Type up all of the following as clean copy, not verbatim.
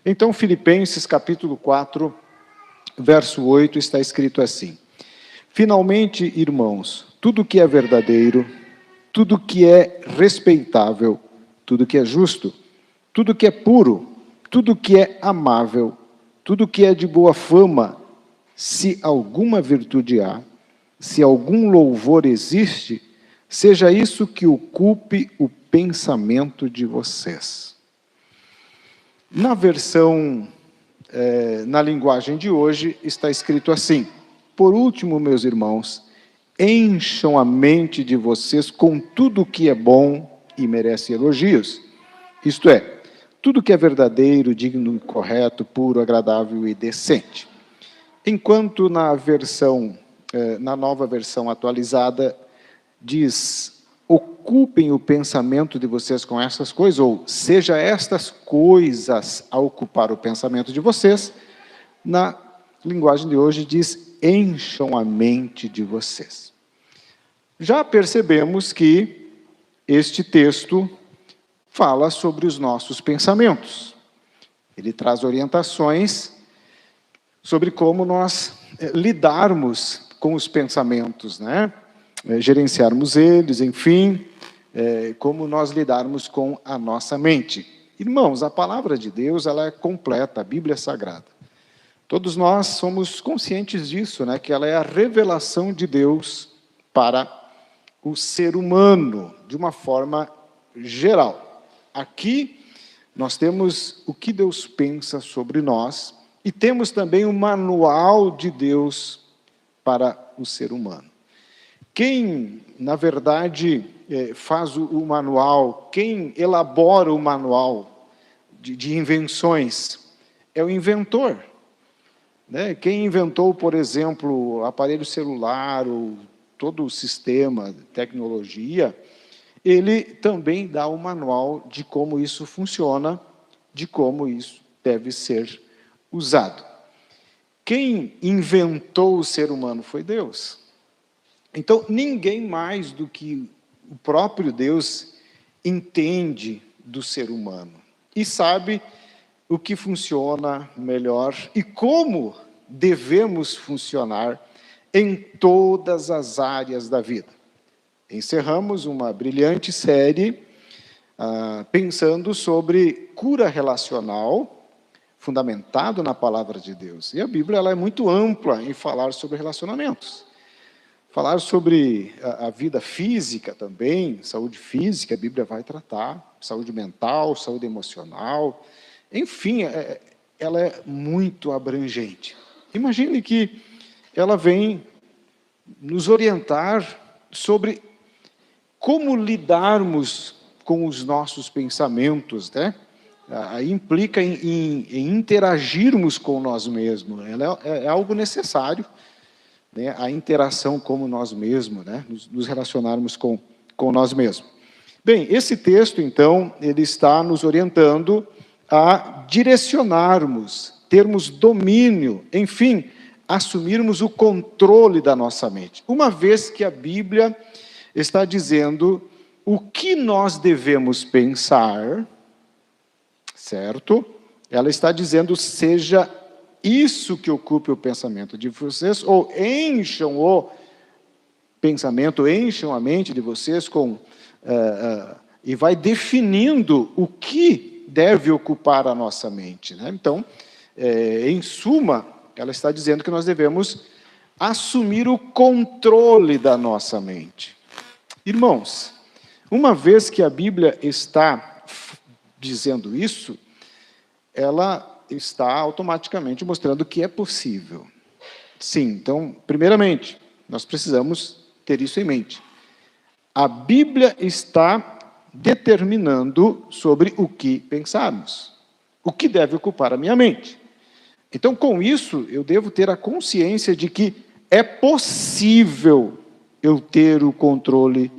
Então, Filipenses capítulo 4, verso 8, está escrito assim: finalmente, irmãos, tudo que é verdadeiro, tudo que é respeitável, tudo que é justo, tudo que é puro, tudo que é amável, tudo que é de boa fama, se alguma virtude há, se algum louvor existe, seja isso que ocupe o pensamento de vocês. Na versão, na linguagem de hoje, está escrito assim: por último, meus irmãos, encham a mente de vocês com tudo o que é bom e merece elogios. Isto é, tudo que é verdadeiro, digno e correto, puro, agradável e decente. Enquanto na nova versão atualizada, diz: ocupem o pensamento de vocês com essas coisas, ou seja estas coisas a ocupar o pensamento de vocês. Na linguagem de hoje diz: encham a mente de vocês. Já percebemos que este texto fala sobre os nossos pensamentos. Ele traz orientações sobre como nós lidarmos com os pensamentos, né? Gerenciarmos eles, enfim, como nós lidarmos com a nossa mente. Irmãos, a palavra de Deus, ela é completa, a Bíblia é sagrada. Todos nós somos conscientes disso, né? Que ela é a revelação de Deus para o ser humano, de uma forma geral. Aqui, nós temos o que Deus pensa sobre nós, e temos também o manual de Deus para o ser humano. Quem, na verdade, faz o manual, quem elabora o manual de invenções, é o inventor. Né? Quem inventou, por exemplo, o aparelho celular, ou todo o sistema, tecnologia, ele também dá o manual de como isso funciona, de como isso deve ser usado. Quem inventou o ser humano foi Deus. Então, ninguém mais do que o próprio Deus entende do ser humano e sabe o que funciona melhor e como devemos funcionar em todas as áreas da vida. Encerramos uma brilhante série pensando sobre cura relacional, fundamentado na palavra de Deus. E a Bíblia ela é muito ampla em falar sobre relacionamentos. Falar sobre a vida física também, saúde física, a Bíblia vai tratar, saúde mental, saúde emocional, enfim, ela é muito abrangente. Imagine que ela vem nos orientar sobre como lidarmos com os nossos pensamentos, né? Aí implica em interagirmos com nós mesmos. Ela é algo necessário, né? A interação com nós mesmos, né? Nos relacionarmos com nós mesmos. Bem, esse texto, então, ele está nos orientando a direcionarmos, termos domínio, enfim, assumirmos o controle da nossa mente. Uma vez que a Bíblia está dizendo o que nós devemos pensar, certo? Ela está dizendo, seja isso que ocupe o pensamento de vocês, ou encham o pensamento, encham a mente de vocês com... e vai definindo o que deve ocupar a nossa mente, né? Então, em suma, ela está dizendo que nós devemos assumir o controle da nossa mente. Irmãos, uma vez que a Bíblia está dizendo isso, ela está automaticamente mostrando que é possível. Sim, então, primeiramente, nós precisamos ter isso em mente. A Bíblia está determinando sobre o que pensarmos, o que deve ocupar a minha mente. Então, com isso, eu devo ter a consciência de que é possível eu ter o controle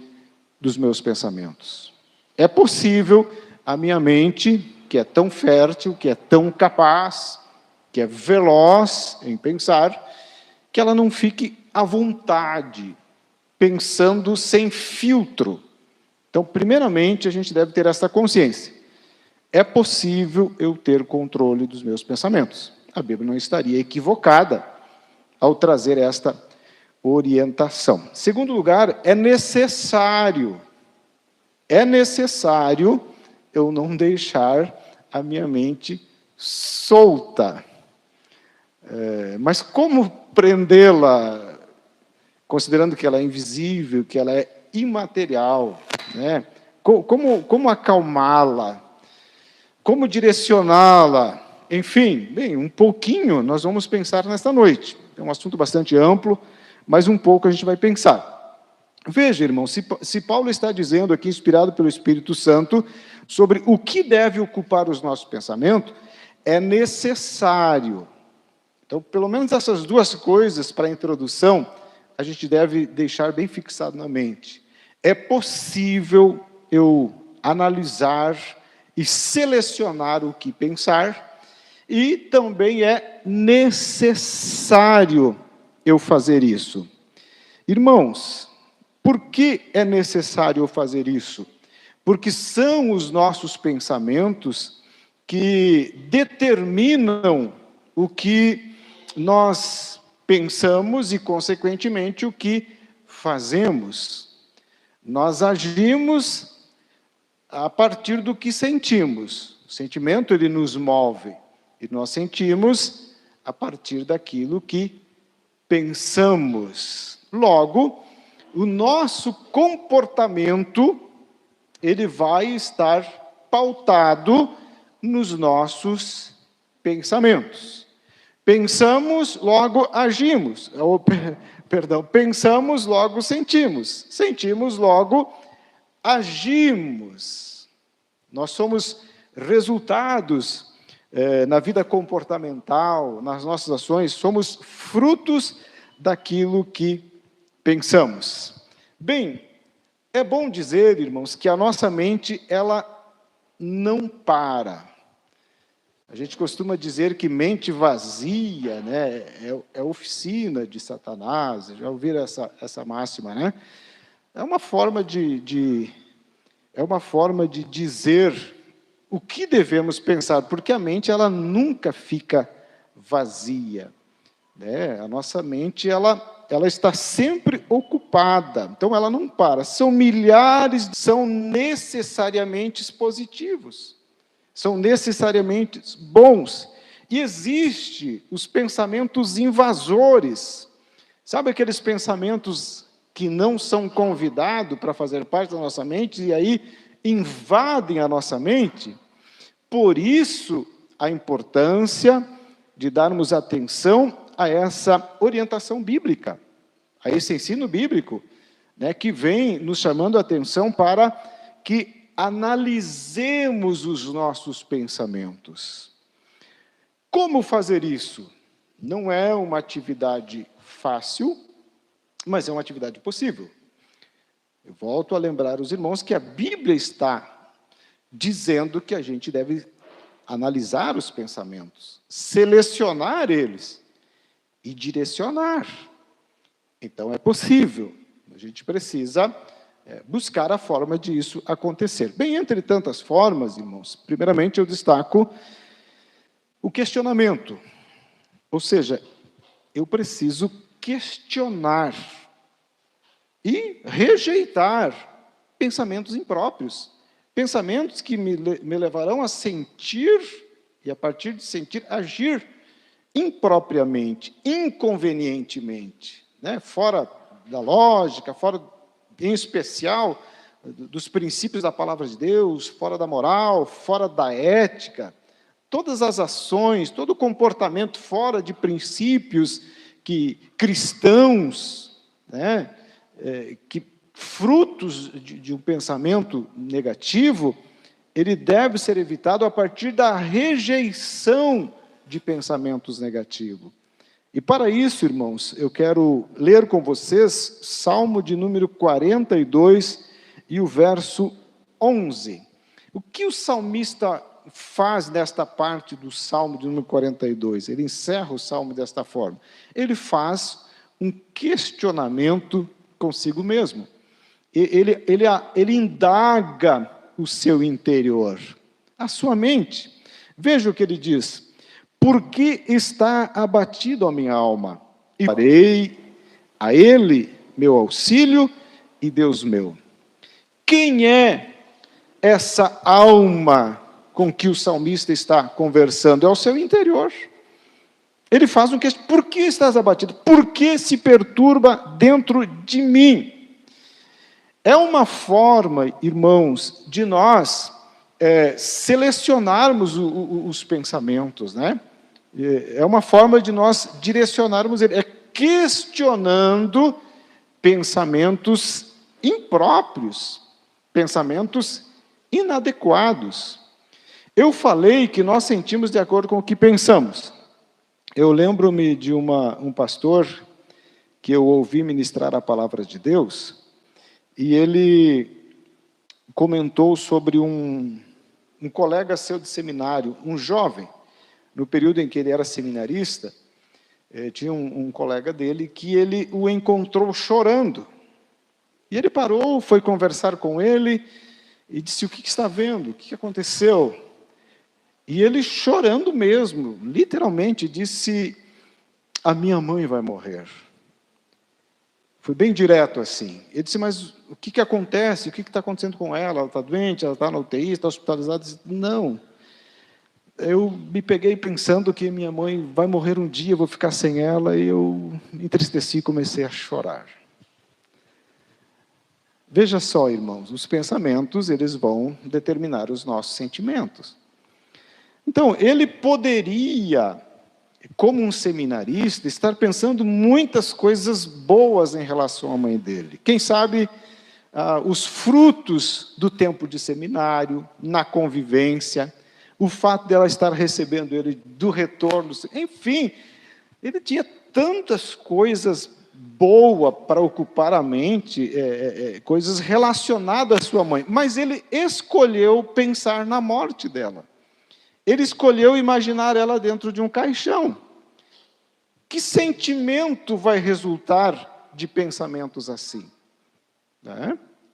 dos meus pensamentos. É possível a minha mente, que é tão fértil, que é tão capaz, que é veloz em pensar, que ela não fique à vontade, pensando sem filtro. Então, primeiramente, a gente deve ter essa consciência. é possível eu ter controle dos meus pensamentos. A Bíblia não estaria equivocada ao trazer esta orientação. Segundo lugar, é necessário eu não deixar a minha mente solta. Mas como prendê-la, considerando que ela é invisível, que ela é imaterial, né? Como acalmá-la? Como direcioná-la? Enfim, bem, um pouquinho nós vamos pensar nesta noite. É um assunto bastante amplo, mas um pouco a gente vai pensar. Veja, irmão, se Paulo está dizendo aqui, inspirado pelo Espírito Santo, sobre o que deve ocupar os nossos pensamentos, é necessário. Então, pelo menos essas duas coisas para a introdução, a gente deve deixar bem fixado na mente. É possível eu analisar e selecionar o que pensar, e também é necessário eu fazer isso. Irmãos, por que é necessário eu fazer isso? Porque são os nossos pensamentos que determinam o que nós pensamos e, consequentemente, o que fazemos. Nós agimos a partir do que sentimos. O sentimento, ele nos move. E nós sentimos a partir daquilo que pensamos. Logo, o nosso comportamento, ele vai estar pautado nos nossos pensamentos. Pensamos, logo agimos. Pensamos, logo sentimos. Sentimos, logo agimos. Nós somos resultados na vida comportamental, nas nossas ações, somos frutos daquilo que pensamos. Bem, é bom dizer, irmãos, que a nossa mente, ela não para. A gente costuma dizer que mente vazia, né, é oficina de Satanás. Já ouviram essa máxima, né? É uma forma de dizer o que devemos pensar, porque a mente, ela nunca fica vazia, né? A nossa mente, ela está sempre ocupada, então ela não para. São milhares, são necessariamente positivos, são necessariamente bons. E existe os pensamentos invasores. Sabe aqueles pensamentos que não são convidados para fazer parte da nossa mente e aí invadem a nossa mente? Por isso, a importância de darmos atenção a essa orientação bíblica, a esse ensino bíblico, né, que vem nos chamando a atenção para que analisemos os nossos pensamentos. Como fazer isso? Não é uma atividade fácil, mas é uma atividade possível. Eu volto a lembrar os irmãos que a Bíblia está dizendo que a gente deve analisar os pensamentos, selecionar eles e direcionar. Então, é possível. A gente precisa buscar a forma de isso acontecer. Bem, entre tantas formas, irmãos, primeiramente eu destaco o questionamento. Ou seja, eu preciso questionar e rejeitar pensamentos impróprios, pensamentos que me levarão a sentir, e a partir de sentir, agir impropriamente, inconvenientemente, né? Fora da lógica, fora, em especial, dos princípios da palavra de Deus, fora da moral, fora da ética. Todas as ações, todo o comportamento fora de princípios cristãos, né? Que frutos de um pensamento negativo, ele deve ser evitado a partir da rejeição de pensamentos negativos. E para isso, irmãos, eu quero ler com vocês Salmo de número 42 e o verso 11. O que o salmista faz nesta parte do Salmo de número 42? Ele encerra o Salmo desta forma. Ele faz um questionamento consigo mesmo. Ele indaga o seu interior. a sua mente. Veja o que ele diz: por que está abatido a minha alma? E farei a ele meu auxílio e Deus meu. Quem é essa alma com que o salmista está conversando? É o seu interior. Ele faz um questionamento: por que estás abatido? Por que se perturba dentro de mim? É uma forma, irmãos, de nós selecionarmos os pensamentos, né? É uma forma de nós direcionarmos ele, questionando pensamentos impróprios, pensamentos inadequados. Eu falei que nós sentimos de acordo com o que pensamos. Eu lembro-me de um pastor que eu ouvi ministrar a palavra de Deus, e ele comentou sobre um colega seu de seminário, um jovem, no período em que ele era seminarista, tinha um colega dele que ele o encontrou chorando. E ele parou, foi conversar com ele e disse: o que está vendo? O que aconteceu? E ele, chorando mesmo, literalmente, disse: a minha mãe vai morrer. Foi bem direto assim. Ele disse: mas o que acontece? O que está acontecendo com ela? Ela está doente? Ela está na UTI? Está hospitalizada? Disse: não. Eu me peguei pensando que minha mãe vai morrer um dia, eu vou ficar sem ela, e eu me entristeci e comecei a chorar. Veja só, irmãos, os pensamentos, eles vão determinar os nossos sentimentos. Então, ele poderia, como um seminarista, estar pensando muitas coisas boas em relação à mãe dele. Quem sabe os frutos do tempo de seminário, na convivência, o fato dela estar recebendo ele do retorno, enfim, ele tinha tantas coisas boas para ocupar a mente, coisas relacionadas à sua mãe, mas ele escolheu pensar na morte dela. Ele escolheu imaginar ela dentro de um caixão. Que sentimento vai resultar de pensamentos assim?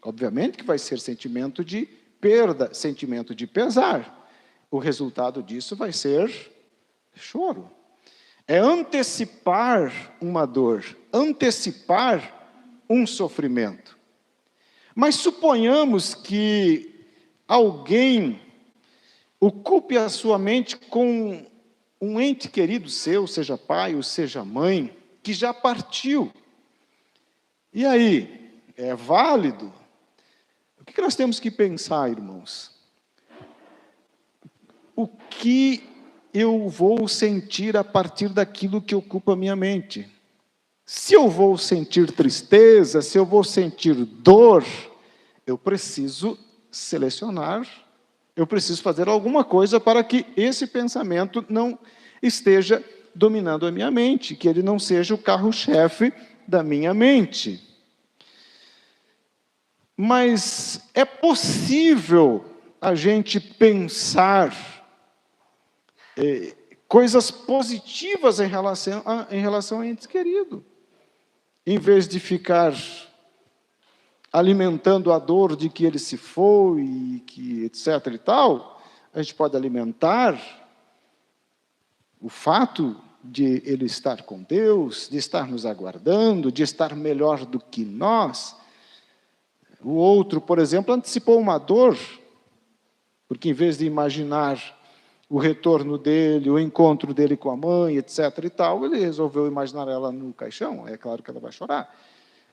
Obviamente que vai ser sentimento de perda, sentimento de pesar. O resultado disso vai ser choro. É antecipar uma dor, antecipar um sofrimento. Mas suponhamos que alguém ocupe a sua mente com um ente querido seu, seja pai ou seja mãe, que já partiu. E aí, é válido? O que nós temos que pensar, irmãos? O que eu vou sentir a partir daquilo que ocupa a minha mente? Se eu vou sentir tristeza, se eu vou sentir dor, eu preciso selecionar, eu preciso fazer alguma coisa para que esse pensamento não esteja dominando a minha mente, que ele não seja o carro-chefe da minha mente. Mas é possível a gente pensar coisas positivas em relação a entes queridos, em vez de ficar alimentando a dor de que ele se foi, e que etc. e tal. A gente pode alimentar o fato de ele estar com Deus, de estar nos aguardando, de estar melhor do que nós. O outro, por exemplo, antecipou uma dor, porque em vez de imaginar o retorno dele, o encontro dele com a mãe, etc. e tal, ele resolveu imaginar ela no caixão. É claro que ela vai chorar.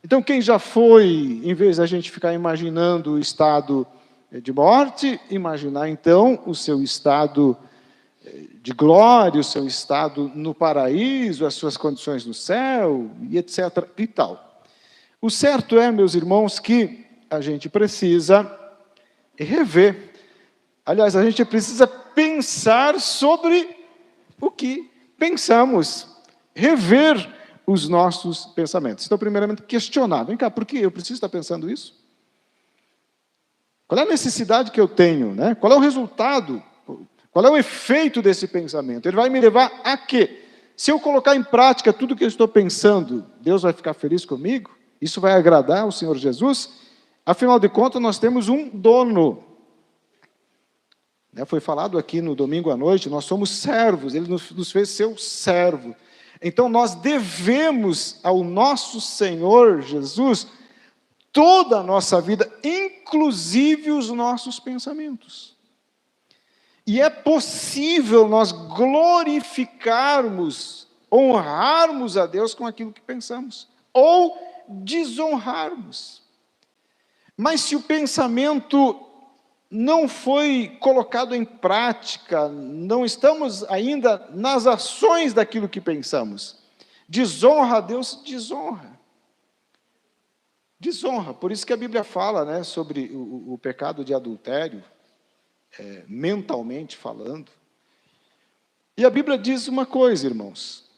Então, quem já foi, em vez da gente ficar imaginando o estado de morte, imaginar então o seu estado de glória, o seu estado no paraíso, as suas condições no céu, e etc. e tal. O certo é, meus irmãos, que a gente precisa rever. Aliás, a gente precisa pensar sobre o que pensamos, rever os nossos pensamentos. Então, primeiramente, questionar. Vem cá, por que eu preciso estar pensando isso? Qual é a necessidade que eu tenho? Né? Qual é o resultado? Qual é o efeito desse pensamento? Ele vai me levar a quê? Se eu colocar em prática tudo o que eu estou pensando, Deus vai ficar feliz comigo? Isso vai agradar ao Senhor Jesus? Afinal de contas, nós temos um dono. Foi falado aqui no domingo à noite, nós somos servos, Ele nos fez seu servo. Então nós devemos ao nosso Senhor Jesus toda a nossa vida, inclusive os nossos pensamentos. E é possível nós glorificarmos, honrarmos a Deus com aquilo que pensamos, ou desonrarmos. Mas se o pensamento não foi colocado em prática, não estamos ainda nas ações daquilo que pensamos, desonra a Deus, desonra. Desonra, por isso que a Bíblia fala, sobre o pecado de adultério, mentalmente falando. E a Bíblia diz uma coisa, irmãos.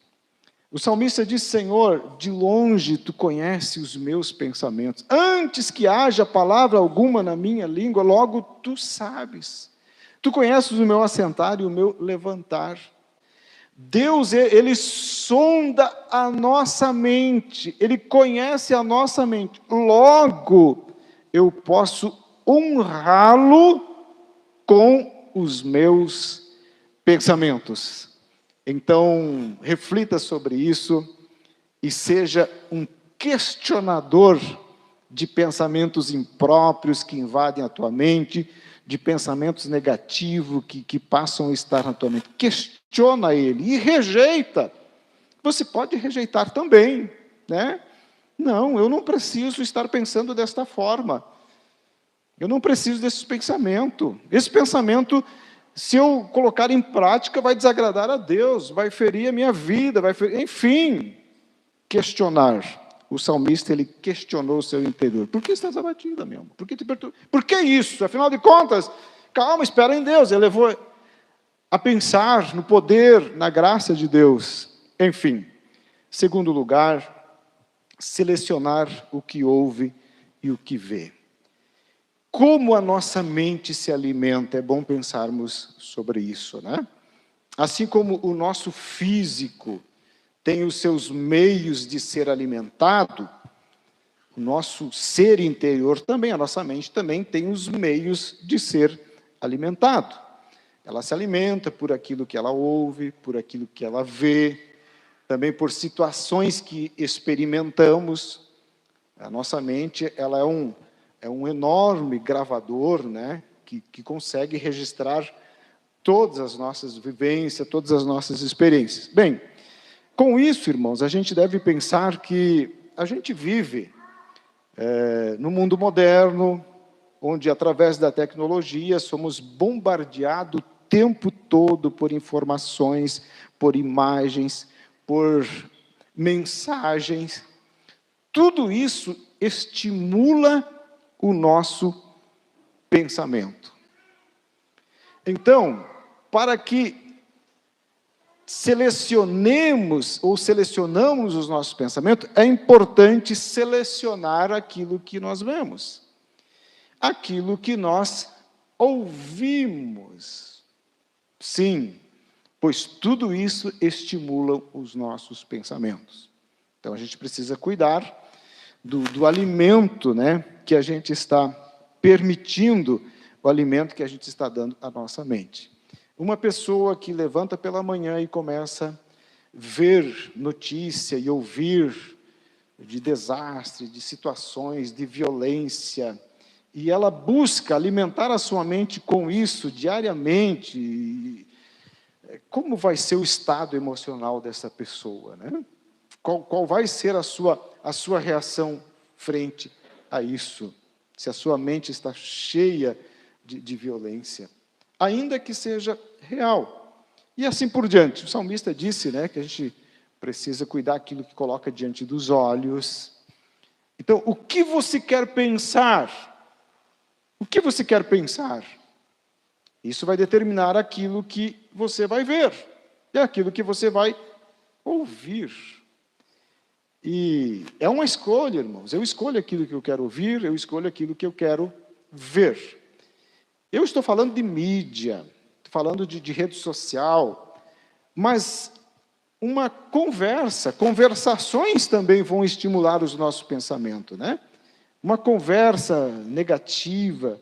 O salmista diz: Senhor, de longe tu conheces os meus pensamentos. Antes que haja palavra alguma na minha língua, logo tu sabes. Tu conheces o meu assentar e o meu levantar. Deus, Ele sonda a nossa mente, Ele conhece a nossa mente. Logo, eu posso honrá-lo com os meus pensamentos. Então, reflita sobre isso e seja um questionador de pensamentos impróprios que invadem a tua mente, de pensamentos negativos que passam a estar na tua mente. Questiona ele e rejeita. Você pode rejeitar também, Não, eu não preciso estar pensando desta forma. Eu não preciso desse pensamento. Esse pensamento, se eu colocar em prática, vai desagradar a Deus, vai ferir a minha vida, enfim, questionar. O salmista, ele questionou o seu interior. Por que estás abatida, meu amor? Por que te perturba? Por que isso? Afinal de contas, calma, espera em Deus. Ele levou a pensar no poder, na graça de Deus. Enfim, segundo lugar, selecionar o que ouve e o que vê. Como a nossa mente se alimenta, é bom pensarmos sobre isso, Assim como o nosso físico tem os seus meios de ser alimentado, o nosso ser interior também, a nossa mente também tem os meios de ser alimentado. Ela se alimenta por aquilo que ela ouve, por aquilo que ela vê, também por situações que experimentamos. A nossa mente, ela é um enorme gravador, que consegue registrar todas as nossas vivências, todas as nossas experiências. Bem, com isso, irmãos, a gente deve pensar que a gente vive no mundo moderno, onde através da tecnologia somos bombardeados o tempo todo por informações, por imagens, por mensagens. Tudo isso estimula o nosso pensamento. Então, para que selecionamos os nossos pensamentos, é importante selecionar aquilo que nós vemos, aquilo que nós ouvimos. Sim, pois tudo isso estimula os nossos pensamentos. Então, a gente precisa cuidar do alimento, que a gente está permitindo, o alimento que a gente está dando à nossa mente. Uma pessoa que levanta pela manhã e começa a ver notícia e ouvir de desastre, de situações, de violência, e ela busca alimentar a sua mente com isso diariamente, como vai ser o estado emocional dessa pessoa, Qual vai ser a sua reação frente a isso, se a sua mente está cheia de violência, ainda que seja real. E assim por diante. O salmista disse, que a gente precisa cuidar daquilo que coloca diante dos olhos. Então, o que você quer pensar? O que você quer pensar? Isso vai determinar aquilo que você vai ver, e aquilo que você vai ouvir. E é uma escolha, irmãos. Eu escolho aquilo que eu quero ouvir, eu escolho aquilo que eu quero ver. Eu estou falando de mídia, estou falando de rede social, mas conversações também vão estimular os nossos pensamentos, Uma conversa negativa,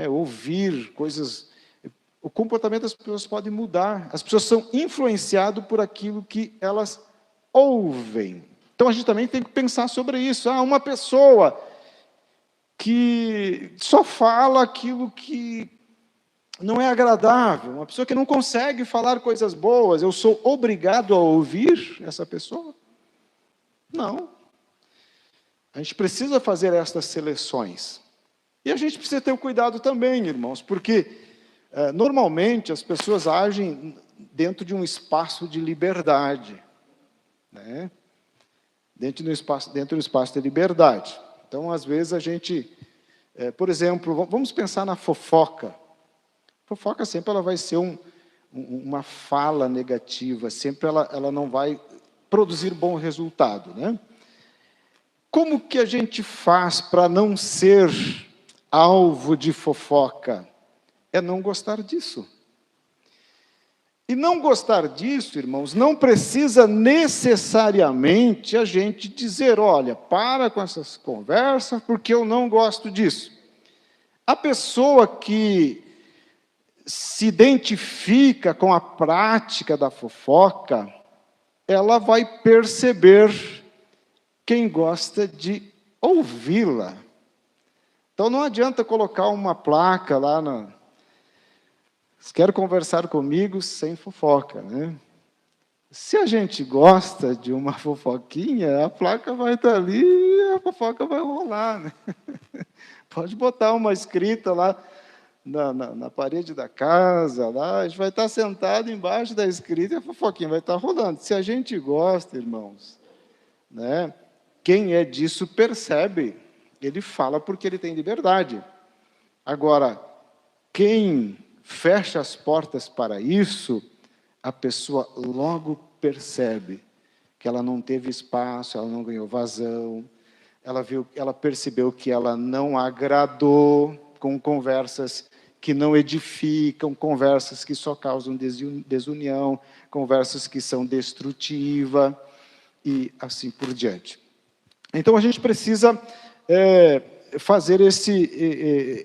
ouvir coisas o comportamento das pessoas pode mudar. As pessoas são influenciadas por aquilo que elas ouvem. Então, a gente também tem que pensar sobre isso. Uma pessoa que só fala aquilo que não é agradável, uma pessoa que não consegue falar coisas boas, eu sou obrigado a ouvir essa pessoa? Não. A gente precisa fazer estas seleções. E a gente precisa ter o cuidado também, irmãos, porque normalmente as pessoas agem dentro de um espaço de liberdade, né? Dentro de um espaço de liberdade. Então, às vezes, a gente, por exemplo, vamos pensar na fofoca. Fofoca sempre ela vai ser uma fala negativa, sempre ela não vai produzir bom resultado, né? Como que a gente faz para não ser alvo de fofoca? É não gostar disso. E não gostar disso, irmãos, não precisa necessariamente a gente dizer, olha, para com essas conversas, porque eu não gosto disso. A pessoa que se identifica com a prática da fofoca, ela vai perceber quem gosta de ouvi-la. Então não adianta colocar uma placa lá na... Quero conversar comigo sem fofoca, né? Se a gente gosta de uma fofoquinha, a placa vai estar ali e a fofoca vai rolar, né? Pode botar uma escrita lá na parede da casa, lá, a gente vai estar sentado embaixo da escrita e a fofoquinha vai estar rolando. Se a gente gosta, irmãos, né? Quem é disso percebe, ele fala porque ele tem liberdade. Agora, quem fecha as portas para isso, a pessoa logo percebe que ela não teve espaço, ela não ganhou vazão, ela percebeu que ela não agradou com conversas que não edificam, conversas que só causam desunião, conversas que são destrutivas e assim por diante. Então a gente precisa fazer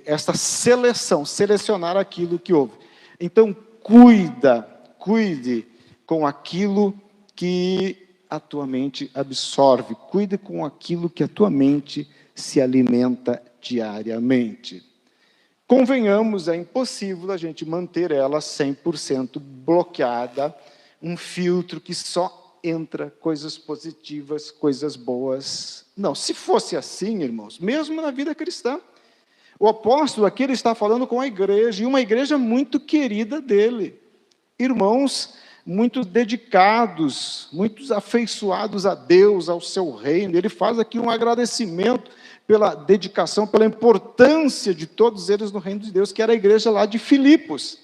esta seleção, selecionar aquilo que houve. Então, cuide com aquilo que a tua mente absorve, cuide com aquilo que a tua mente se alimenta diariamente. Convenhamos, é impossível a gente manter ela 100% bloqueada, um filtro que só entra coisas positivas, coisas boas. Não, se fosse assim, irmãos, mesmo na vida cristã, o apóstolo aqui ele está falando com a igreja, e uma igreja muito querida dele. Irmãos muito dedicados, muito afeiçoados a Deus, ao seu reino. Ele faz aqui um agradecimento pela dedicação, pela importância de todos eles no reino de Deus, que era a igreja lá de Filipos.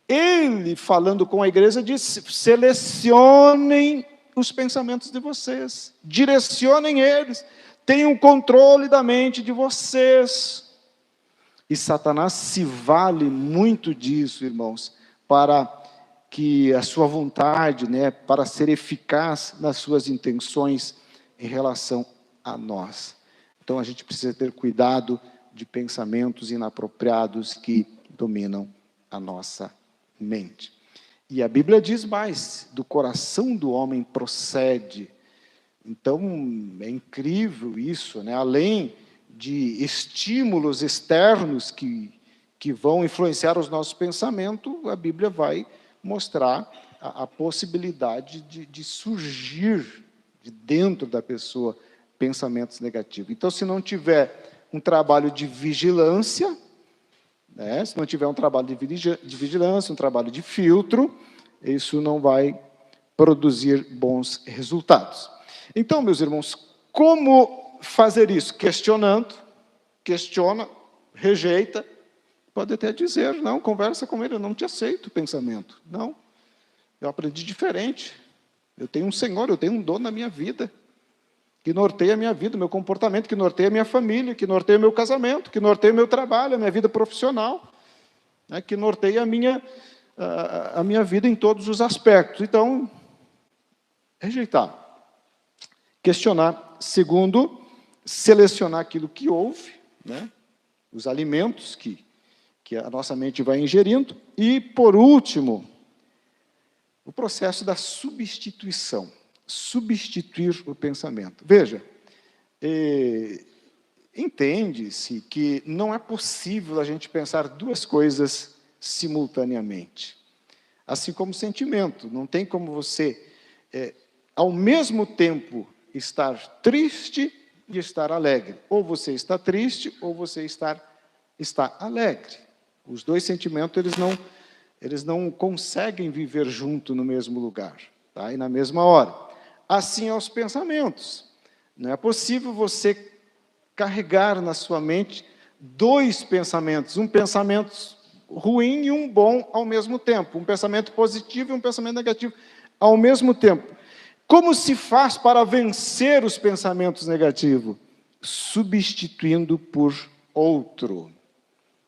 Ele, falando com a igreja, disse, selecionem os pensamentos de vocês, direcionem eles, tenham controle da mente de vocês. E Satanás se vale muito disso, irmãos, para que a sua vontade, para ser eficaz nas suas intenções em relação a nós. Então a gente precisa ter cuidado de pensamentos inapropriados que dominam a nossa mente. E a Bíblia diz mais, do coração do homem procede. Então, é incrível isso, além de estímulos externos que vão influenciar os nossos pensamentos, a Bíblia vai mostrar a possibilidade de surgir de dentro da pessoa pensamentos negativos. Então, se não tiver um trabalho de vigilância, se não tiver um trabalho de vigilância, um trabalho de filtro, isso não vai produzir bons resultados. Então, meus irmãos, como fazer isso? Questionando, questiona, rejeita, pode até dizer, não, conversa com ele, eu não te aceito o pensamento. Não, eu aprendi diferente, eu tenho um Senhor, eu tenho um dono na minha vida, que norteia a minha vida, o meu comportamento, que norteia a minha família, que norteia o meu casamento, que norteia o meu trabalho, a minha vida profissional, que norteia a minha vida em todos os aspectos. Então, rejeitar. Questionar. Segundo, selecionar aquilo que houve, os alimentos que que a nossa mente vai ingerindo. E, por último, o processo da substituição. Substituir o pensamento. Veja, entende-se que não é possível a gente pensar duas coisas simultaneamente. Assim como sentimento. Não tem como você, ao mesmo tempo, estar triste e estar alegre. Ou você está triste, ou você está alegre. Os dois sentimentos, eles não conseguem viver junto no mesmo lugar, tá? E na mesma hora. Assim aos pensamentos. Não é possível você carregar na sua mente dois pensamentos, um pensamento ruim e um bom ao mesmo tempo, um pensamento positivo e um pensamento negativo ao mesmo tempo. Como se faz para vencer os pensamentos negativos? Substituindo por outro.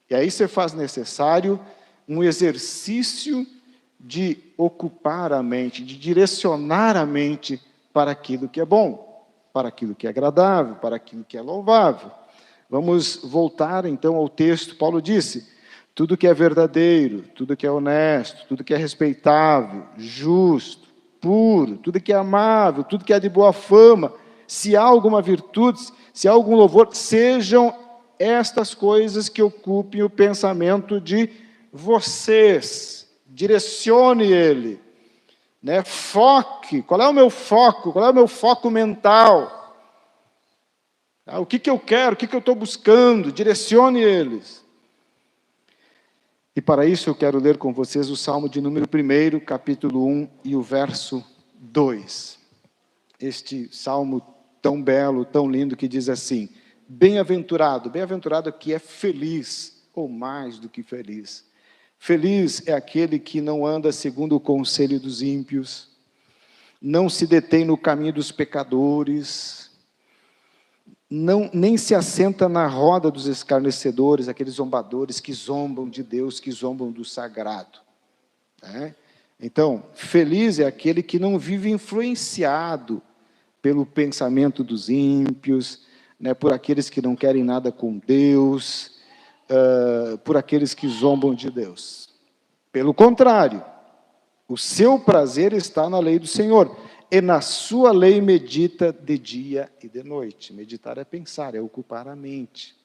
E aí você faz necessário um exercício de ocupar a mente, de direcionar a mente para aquilo que é bom, para aquilo que é agradável, para aquilo que é louvável. Vamos voltar então ao texto. Paulo disse: tudo que é verdadeiro, tudo que é honesto, tudo que é respeitável, justo, puro, tudo que é amável, tudo que é de boa fama, se há alguma virtude, se há algum louvor, sejam estas coisas que ocupem o pensamento de vocês. Direcione ele, né? Foque. Qual é o meu foco? Qual é o meu foco mental? O que eu quero? O que eu estou buscando? Direcione eles. E para isso eu quero ler com vocês o Salmo de número 1, capítulo 1 e o verso 2. Este salmo tão belo, tão lindo, que diz assim: bem-aventurado, bem-aventurado que é feliz, ou mais do que feliz. Feliz é aquele que não anda segundo o conselho dos ímpios, não se detém no caminho dos pecadores, nem se assenta na roda dos escarnecedores, aqueles zombadores que zombam de Deus, que zombam do sagrado. Então, feliz é aquele que não vive influenciado pelo pensamento dos ímpios, né, por aqueles que não querem nada com Deus, por aqueles que zombam de Deus. Pelo contrário, o seu prazer está na lei do Senhor, e na sua lei medita de dia e de noite. Meditar é pensar, é ocupar a mente.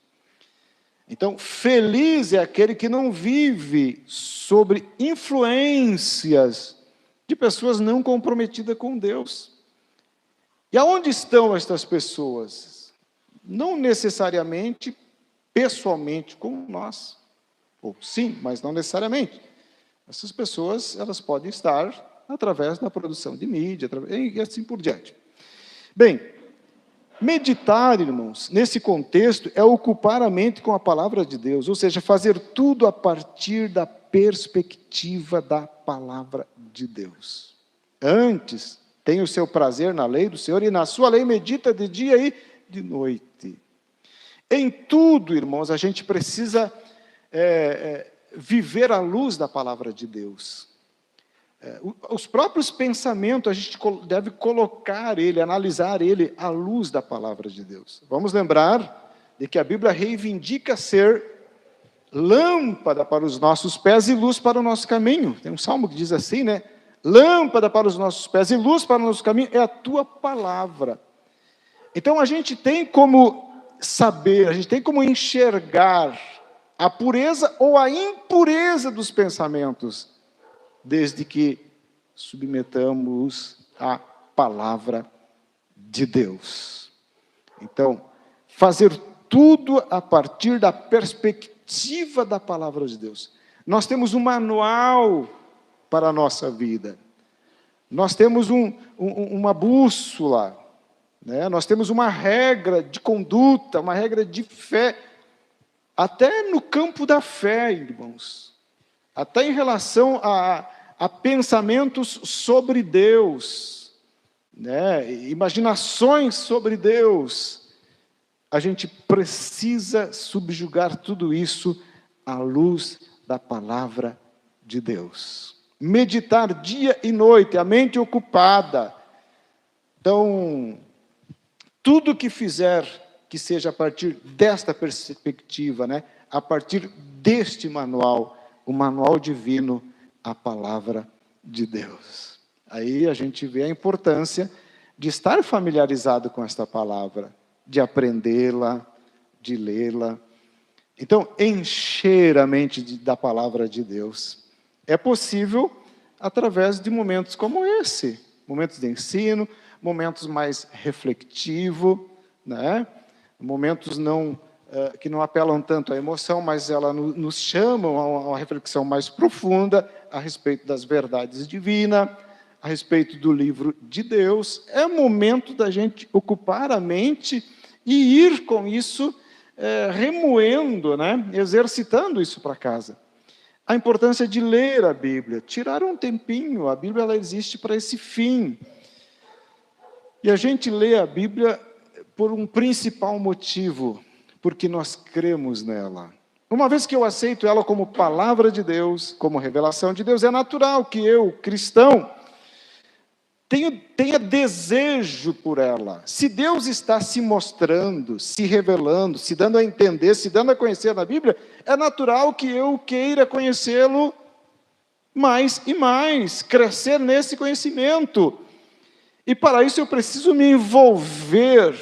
Então, feliz é aquele que não vive sobre influências de pessoas não comprometidas com Deus. E aonde estão estas pessoas? Não necessariamente pessoalmente com nós. Ou sim, mas não necessariamente. Essas pessoas, elas podem estar através da produção de mídia, e assim por diante. Bem, meditar, irmãos, nesse contexto, é ocupar a mente com a palavra de Deus, ou seja, fazer tudo a partir da perspectiva da palavra de Deus. Antes, tem o seu prazer na lei do Senhor, e na sua lei medita de dia e de noite. Em tudo, irmãos, a gente precisa viver à luz da palavra de Deus. Os próprios pensamentos, a gente deve colocar ele, analisar ele à luz da palavra de Deus. Vamos lembrar de que a Bíblia reivindica ser lâmpada para os nossos pés e luz para o nosso caminho. Tem um salmo que diz assim, né? Lâmpada para os nossos pés e luz para o nosso caminho é a tua palavra. Então a gente tem como saber, a gente tem como enxergar a pureza ou a impureza dos pensamentos, desde que submetamos à palavra de Deus. Então, fazer tudo a partir da perspectiva da palavra de Deus. Nós temos um manual para a nossa vida. Nós temos uma bússola, né? Nós temos uma regra de conduta, uma regra de fé, até no campo da fé, irmãos. Até em relação a pensamentos sobre Deus, né? Imaginações sobre Deus. A gente precisa subjugar tudo isso à luz da palavra de Deus. Meditar dia e noite, a mente ocupada. Então, tudo que fizer que seja a partir desta perspectiva, né? a partir deste manual, o manual divino, a palavra de Deus. Aí a gente vê a importância de estar familiarizado com esta palavra, de aprendê-la, de lê-la. Então, encher a mente da palavra de Deus é possível através de momentos como esse, momentos de ensino, momentos mais reflexivos, né? Momentos que não apelam tanto à emoção, mas elas nos chamam a uma reflexão mais profunda a respeito das verdades divinas, a respeito do livro de Deus. É momento da gente ocupar a mente e ir com isso, remoendo, né? Exercitando isso para casa. A importância de ler a Bíblia, tirar um tempinho, a Bíblia ela existe para esse fim. E a gente lê a Bíblia por um principal motivo, porque nós cremos nela. Uma vez que eu aceito ela como palavra de Deus, como revelação de Deus, é natural que eu, cristão, tenha desejo por ela. Se Deus está se mostrando, se revelando, se dando a entender, se dando a conhecer na Bíblia, é natural que eu queira conhecê-lo mais e mais, crescer nesse conhecimento. E para isso eu preciso me envolver,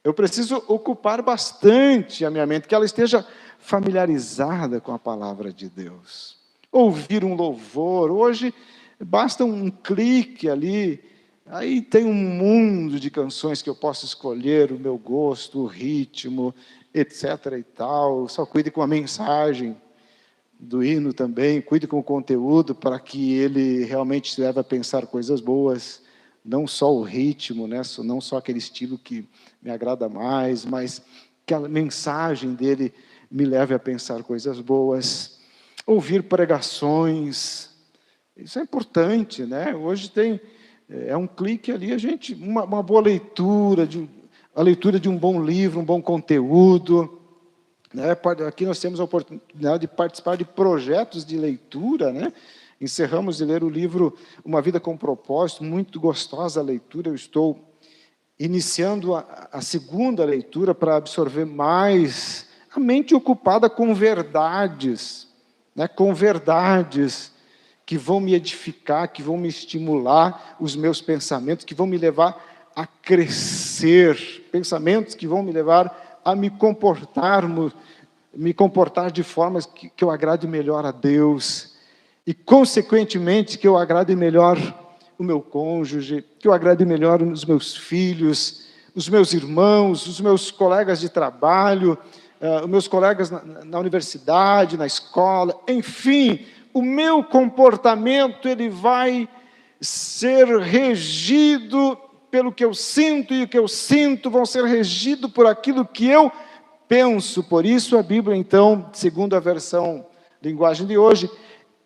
eu preciso ocupar bastante a minha mente, que ela esteja familiarizada com a palavra de Deus. Ouvir um louvor, hoje basta um clique ali, aí tem um mundo de canções que eu posso escolher, o meu gosto, o ritmo, etc. e tal. Só cuide com a mensagem do hino também, cuide com o conteúdo para que ele realmente te leve a pensar coisas boas, não só o ritmo, né? Não só aquele estilo que me agrada mais, mas que a mensagem dele me leve a pensar coisas boas. Ouvir pregações, isso é importante, né? Hoje é um clique ali, uma boa leitura, a leitura de um bom livro, um bom conteúdo, né? Aqui nós temos a oportunidade de participar de projetos de leitura, né? Encerramos de ler o livro Uma Vida com Propósito, muito gostosa a leitura, eu estou iniciando a segunda leitura para absorver mais, a mente ocupada com verdades, né? Com verdades que vão me edificar, que vão me estimular os meus pensamentos, que vão me levar a crescer, pensamentos que vão me levar a me comportar de formas que eu agrade melhor a Deus, e, consequentemente, que eu agrade melhor o meu cônjuge, que eu agrade melhor os meus filhos, os meus irmãos, os meus colegas de trabalho, os meus colegas na universidade, na escola, enfim, o meu comportamento ele vai ser regido pelo que eu sinto, e o que eu sinto vão ser regido por aquilo que eu penso. Por isso a Bíblia, então, segundo a versão linguagem de hoje,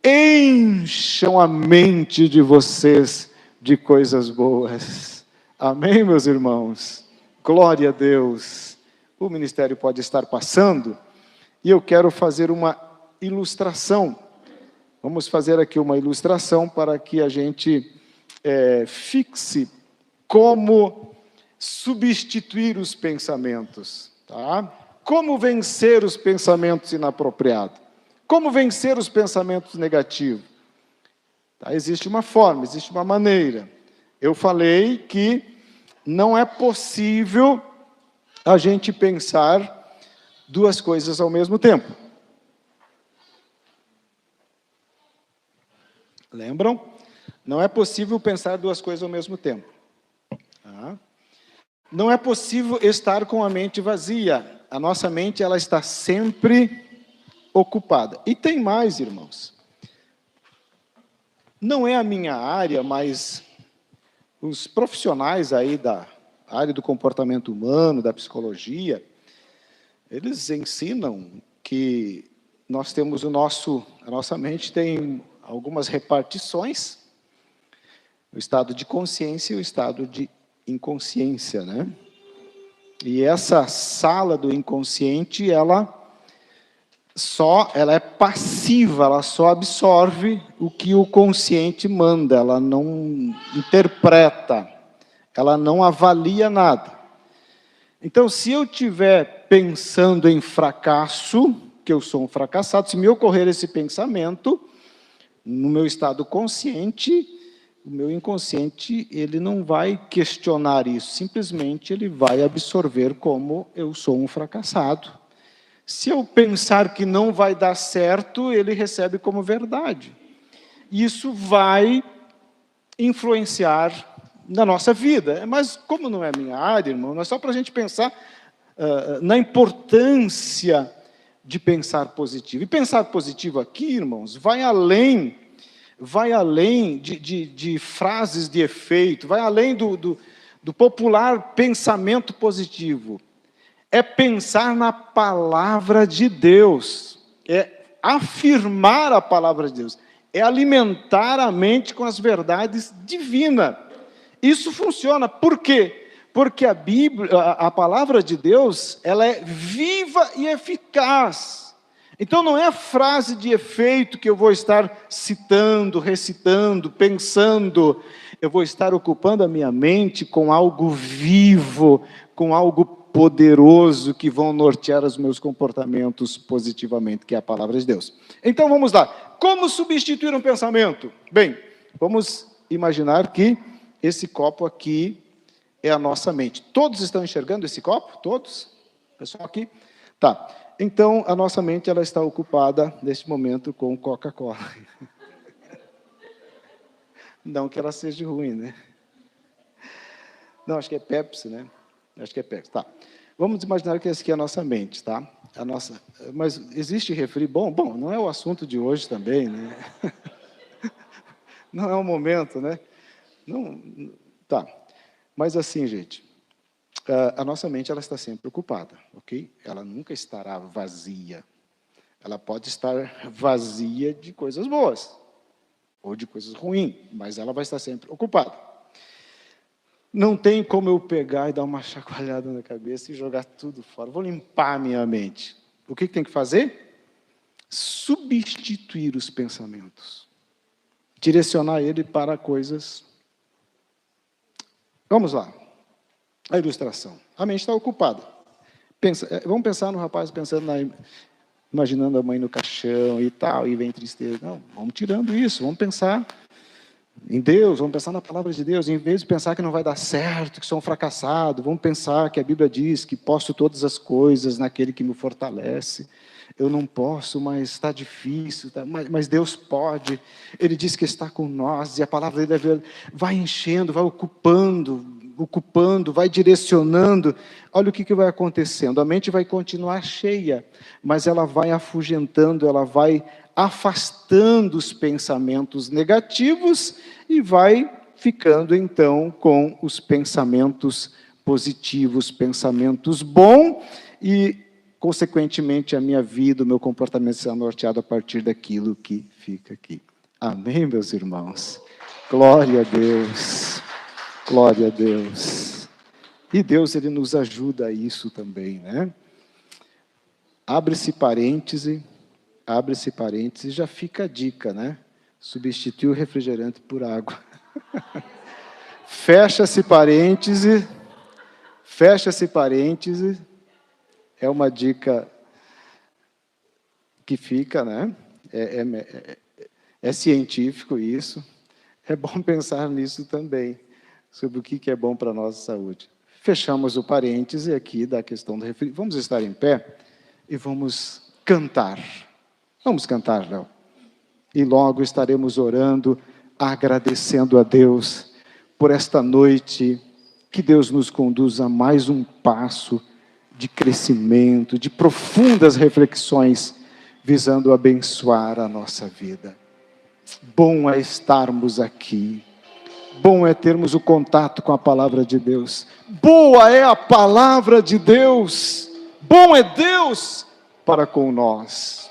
encham a mente de vocês de coisas boas. Amém, meus irmãos? Glória a Deus. O ministério pode estar passando, e eu quero fazer uma ilustração. Vamos fazer aqui uma ilustração para que a gente fixe como substituir os pensamentos, tá? Como vencer os pensamentos inapropriados? Como vencer os pensamentos negativos? Tá? Existe uma forma, existe uma maneira. Eu falei que não é possível a gente pensar duas coisas ao mesmo tempo. Lembram? Não é possível pensar duas coisas ao mesmo tempo. Tá? Não é possível estar com a mente vazia. A nossa mente ela está sempre ocupada. E tem mais, irmãos. Não é a minha área, mas os profissionais aí da área do comportamento humano, da psicologia, eles ensinam que nós temos a nossa mente tem algumas repartições, o estado de consciência e o estado de inconsciência, né? E essa sala do inconsciente, ela é passiva, ela só absorve o que o consciente manda, ela não interpreta, ela não avalia nada. Então, se eu estiver pensando em fracasso, que eu sou um fracassado, se me ocorrer esse pensamento, no meu estado consciente, o meu inconsciente, ele não vai questionar isso, simplesmente ele vai absorver como eu sou um fracassado. Se eu pensar que não vai dar certo, ele recebe como verdade. Isso vai influenciar na nossa vida. Mas como não é minha área, irmão, não é só para a gente pensar na importância de pensar positivo. E pensar positivo aqui, irmãos, vai além de frases de efeito, vai além do popular pensamento positivo. É pensar na palavra de Deus, é afirmar a palavra de Deus, é alimentar a mente com as verdades divinas. Isso funciona. Por quê? Porque a Bíblia, a palavra de Deus, ela é viva e eficaz. Então não é frase de efeito que eu vou estar citando, recitando, pensando. Eu vou estar ocupando a minha mente com algo vivo, com algo poderoso que vão nortear os meus comportamentos positivamente, que é a palavra de Deus. Então vamos lá. Como substituir um pensamento? Bem, vamos imaginar que esse copo aqui é a nossa mente. Todos estão enxergando esse copo? Todos? Pessoal aqui? Tá. Então, a nossa mente ela está ocupada, neste momento, com Coca-Cola. Não que ela seja ruim, né? Não, acho que é Pepsi, né? Acho que é Pepsi, tá. Vamos imaginar que essa aqui é a nossa mente, tá? Mas existe refri bom? Bom, não é o assunto de hoje também, né? Não é o momento, né? Não, tá. Mas assim, gente, a nossa mente ela está sempre ocupada, ok? Ela nunca estará vazia. Ela pode estar vazia de coisas boas ou de coisas ruins, mas ela vai estar sempre ocupada. Não tem como eu pegar e dar uma chacoalhada na cabeça e jogar tudo fora. Vou limpar a minha mente. O que tem que fazer? Substituir os pensamentos. Direcionar ele para coisas. Vamos lá. A ilustração. A mente está ocupada. Vamos pensar no rapaz imaginando a mãe no caixão e tal, e vem tristeza. Não, vamos tirando isso, vamos pensar em Deus, vamos pensar na palavra de Deus, em vez de pensar que não vai dar certo, que sou um fracassado, vamos pensar que a Bíblia diz que posso todas as coisas naquele que me fortalece. Eu não posso, mas está difícil, mas Deus pode. Ele diz que está com nós, e a palavra dele vai enchendo, vai ocupando, vai direcionando. Olha o que vai acontecendo. A mente vai continuar cheia, mas ela vai afugentando, ela vai afastando os pensamentos negativos e vai ficando, então, com os pensamentos positivos, pensamentos bons, e, consequentemente, a minha vida, o meu comportamento será norteado a partir daquilo que fica aqui. Amém, meus irmãos? Glória a Deus. Glória a Deus. E Deus, Ele nos ajuda a isso também, né? Abre-se parêntese, já fica a dica, né? Substitui o refrigerante por água. Fecha-se parêntese, é uma dica que fica, né? É científico isso. É bom pensar nisso também, sobre o que é bom para a nossa saúde. Fechamos o parêntese aqui da questão do refrigerante. Vamos estar em pé e vamos cantar. Vamos cantar, Léo. E logo estaremos orando, agradecendo a Deus por esta noite, que Deus nos conduza a mais um passo de crescimento, de profundas reflexões, visando abençoar a nossa vida. Bom é estarmos aqui. Bom é termos o contato com a palavra de Deus. Boa é a palavra de Deus. Bom é Deus para com nós.